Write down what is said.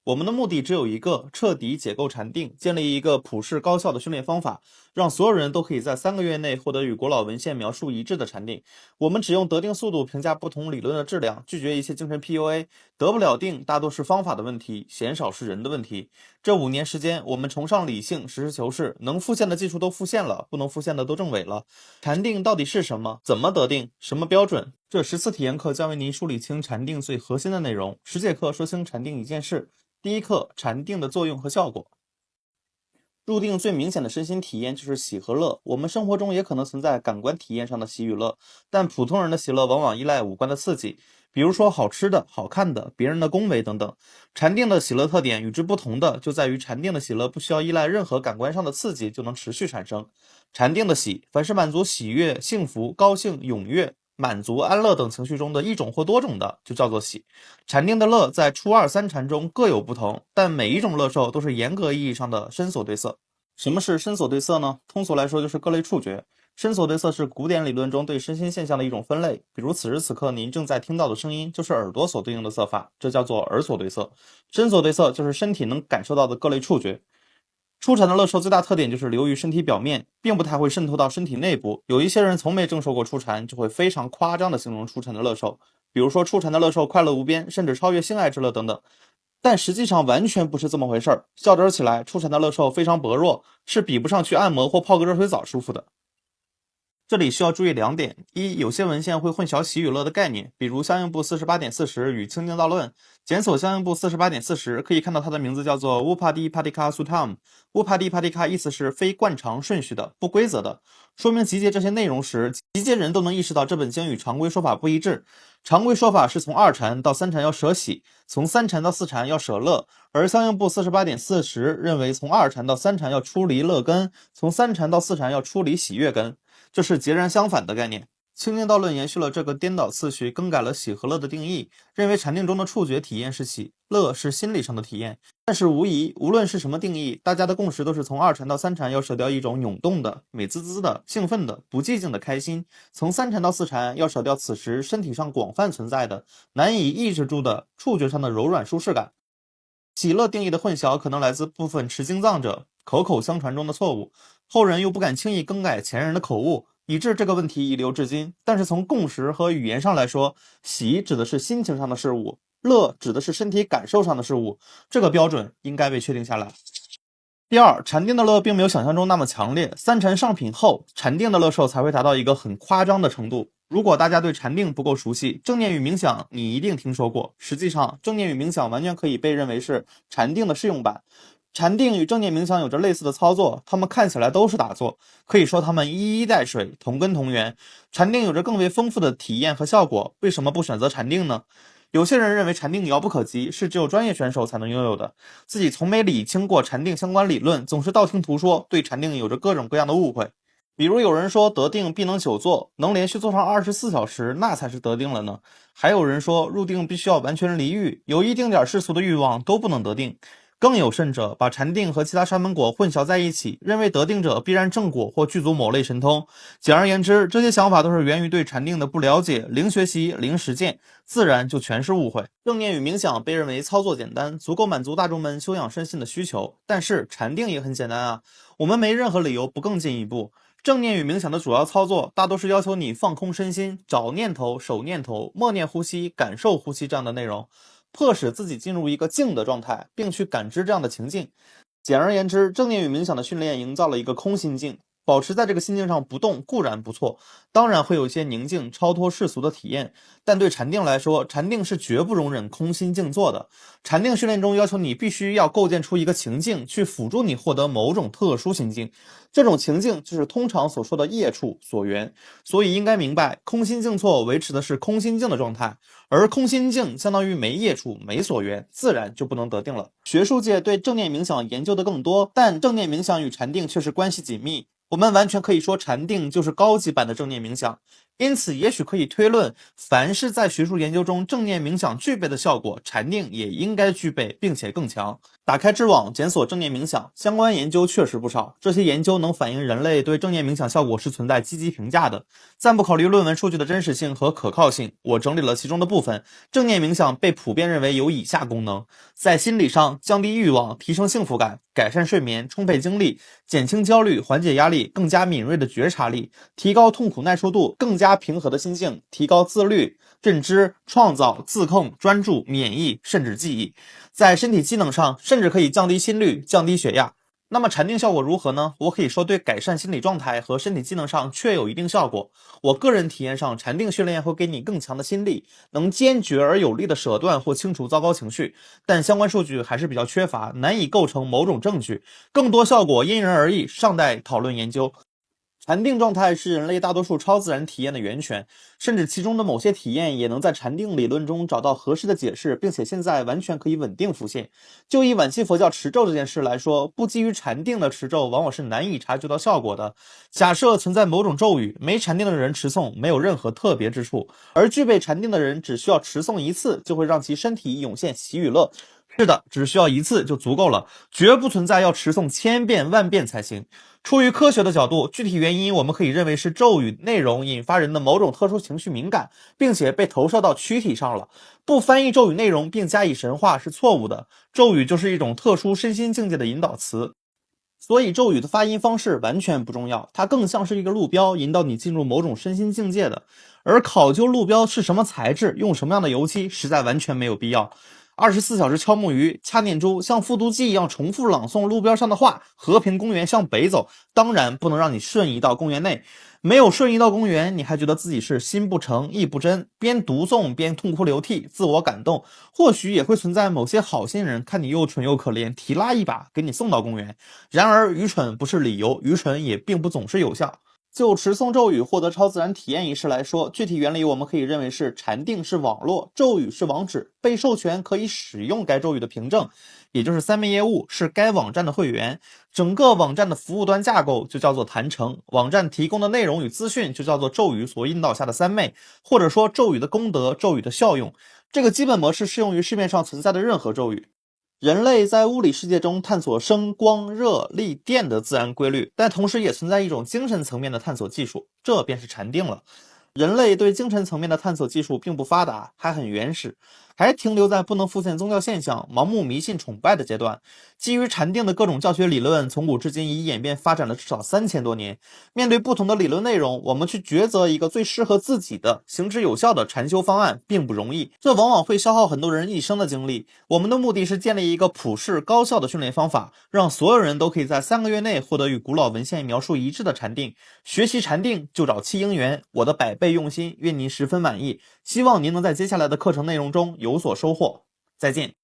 我们的目的只有一个，彻底解构禅定，建立一个普适高效的训练方法，让所有人都可以在3个月内获得与古老文献描述一致的禅定。我们只用得定速度评价不同理论的质量，拒绝一切精神 PUA。得不了定，大多是方法的问题，鲜少是人的问题。这5年时间，我们崇尚理性，实事求是，能复现的技术都复现了，不能复现的都证伪了。禅定到底是什么？怎么得定？什么标准？这14体验课将为您梳理清禅定最核心的内容。10节课说清禅定一件事。第一课，禅定的作用和效果。入定最明显的身心体验就是喜和乐。我们生活中也可能存在感官体验上的喜与乐，但普通人的喜乐往往依赖五官的刺激，比如说好吃的、好看的、别人的恭维等等。禅定的喜乐特点与之不同的，就在于禅定的喜乐不需要依赖任何感官上的刺激就能持续产生。禅定的喜，凡是满足喜悦、幸福、高兴、踊跃、满足、安乐等情绪中的一种或多种的，就叫做喜。禅定的乐在初二三禅中各有不同，但每一种乐受都是严格意义上的身所对色。什么是身所对色呢？通俗来说就是各类触觉。身所对色是古典理论中对身心现象的一种分类，比如此时此刻您正在听到的声音就是耳朵所对应的色法，这叫做耳所对色。身所对色就是身体能感受到的各类触觉。初禅的乐受最大特点就是流于身体表面，并不太会渗透到身体内部。有一些人从没正受过初禅，就会非常夸张地形容初禅的乐受，比如说初禅的乐受快乐无边，甚至超越性爱之乐等等。但实际上完全不是这么回事儿。较真起来，初禅的乐受非常薄弱，是比不上去按摩或泡个热水澡舒服的。这里需要注意2点：一，有些文献会混淆喜与乐的概念，比如相应部48.40与清净道论。检索相应部48.40，可以看到它的名字叫做 Upadipatika Suttam。Upadipatika 意思是非惯常顺序的、不规则的，说明集结这些内容时，集结人都能意识到这本经与常规说法不一致。常规说法是从2禅到3禅要舍喜，从3禅到4禅要舍乐，而相应部48.40认为从2禅到3禅要出离乐根，从3禅到4禅要出离喜悦根。这是截然相反的概念。清净道论延续了这个颠倒次序，更改了喜和乐的定义，认为禅定中的触觉体验是喜，乐是心理上的体验。但是无疑，无论是什么定义，大家的共识都是从2禅到3禅要舍掉一种涌动的、美滋滋的、兴奋的、不寂静的开心；从3禅到4禅要舍掉此时身体上广泛存在的、难以抑制住的触觉上的柔软舒适感。喜乐定义的混淆可能来自部分持经藏者口口相传中的错误，后人又不敢轻易更改前人的口误，以致这个问题遗留至今。但是从共识和语言上来说，喜指的是心情上的事物，乐指的是身体感受上的事物，这个标准应该被确定下来。第二，禅定的乐并没有想象中那么强烈，3禅上品后，禅定的乐受才会达到一个很夸张的程度。如果大家对禅定不够熟悉，正念与冥想你一定听说过。实际上，正念与冥想完全可以被认为是禅定的适用版。禅定与正念冥想有着类似的操作，它们看起来都是打坐，可以说它们一衣带水，同根同源。禅定有着更为丰富的体验和效果，为什么不选择禅定呢？有些人认为禅定遥不可及，是只有专业选手才能拥有的，自己从没理清过禅定相关理论，总是道听途说，对禅定有着各种各样的误会。比如有人说得定必能久坐，能连续坐上24小时，那才是得定了呢。还有人说入定必须要完全离欲，有一丁点世俗的欲望都不能得定。更有甚者，把禅定和其他沙门果混淆在一起，认为得定者必然正果或具足某类神通。简而言之，这些想法都是源于对禅定的不了解，零学习，零实践，自然就全是误会。正念与冥想被认为操作简单，足够满足大众们修养身心的需求，但是禅定也很简单啊，我们没任何理由不更进一步。正念与冥想的主要操作大多是要求你放空身心，找念头、守念头、默念呼吸、感受呼吸这样的内容，迫使自己进入一个静的状态，并去感知这样的情境。简而言之，正念与冥想的训练营造了一个空心境，保持在这个心境上不动固然不错，当然会有一些宁静超脱世俗的体验，但对禅定来说，禅定是绝不容忍空心静坐的。禅定训练中要求你必须要构建出一个情境，去辅助你获得某种特殊心境，这种情境就是通常所说的业处所缘。所以应该明白，空心静坐维持的是空心静的状态，而空心静相当于没业处没所缘，自然就不能得定了。学术界对正念冥想研究的更多，但正念冥想与禅定却是关系紧密。我们完全可以说禅定就是高级版的正念冥想，因此，也许可以推论，凡是在学术研究中正念冥想具备的效果，禅定也应该具备，并且更强。打开知网，检索正念冥想，相关研究确实不少。这些研究能反映人类对正念冥想效果是存在积极评价的。暂不考虑论文数据的真实性和可靠性，我整理了其中的部分。正念冥想被普遍认为有以下功能：在心理上降低欲望，提升幸福感，改善睡眠，充沛精力，减轻焦虑，缓解压力，更加敏锐的觉察力，提高痛苦耐受度，更加平和的心境，提高自律、认知、创造、自控、专注、免疫，甚至记忆。在身体机能上，甚至可以降低心率、降低血压。那么禅定效果如何呢？我可以说对改善心理状态和身体机能上确有一定效果。我个人体验上，禅定训练会给你更强的心力，能坚决而有力的舍断或清除糟糕情绪，但相关数据还是比较缺乏，难以构成某种证据。更多效果因人而异，尚待讨论研究。禅定状态是人类大多数超自然体验的源泉，甚至其中的某些体验也能在禅定理论中找到合适的解释，并且现在完全可以稳定浮现。就以晚期佛教持咒这件事来说，不基于禅定的持咒往往是难以察觉到效果的。假设存在某种咒语，没禅定的人持诵没有任何特别之处，而具备禅定的人只需要持诵一次，就会让其身体涌现喜与乐。是的，只需要一次就足够了，绝不存在要持诵千遍万遍才行。出于科学的角度，具体原因我们可以认为是咒语内容引发人的某种特殊情绪敏感，并且被投射到躯体上了。不翻译咒语内容并加以神化是错误的。咒语就是一种特殊身心境界的引导词，所以咒语的发音方式完全不重要，它更像是一个路标，引导你进入某种身心境界的。而考究路标是什么材质，用什么样的油漆，实在完全没有必要。24小时敲木鱼、掐念珠，像复读机一样重复朗诵路标上的话。和平公园向北走，当然不能让你瞬移到公园内。没有瞬移到公园，你还觉得自己是心不诚意不真，边读诵边痛哭流涕，自我感动。或许也会存在某些好心人看你又蠢又可怜，提拉一把给你送到公园。然而，愚蠢不是理由，愚蠢也并不总是有效。就持诵咒语获得超自然体验一事来说，具体原理我们可以认为是禅定是网络，咒语是网址，被授权可以使用该咒语的凭证，也就是三昧业务，是该网站的会员。整个网站的服务端架构就叫做坛城，网站提供的内容与资讯就叫做咒语所引导下的三昧，或者说咒语的功德、咒语的效用。这个基本模式适用于市面上存在的任何咒语。人类在物理世界中探索声、光、热、力、电的自然规律，但同时也存在一种精神层面的探索技术，这便是禅定了。人类对精神层面的探索技术并不发达，还很原始，还停留在不能复现宗教现象、盲目迷信崇拜的阶段。基于禅定的各种教学理论，从古至今已演变发展了至少3000多年。面对不同的理论内容，我们去抉择一个最适合自己的、行之有效的禅修方案，并不容易。这往往会消耗很多人一生的精力。我们的目的是建立一个普适高效的训练方法，让所有人都可以在3个月内获得与古老文献描述一致的禅定。学习禅定就找七英元，我的100倍用心，愿您十分满意。希望您能在接下来的课程内容中有所收获。再见。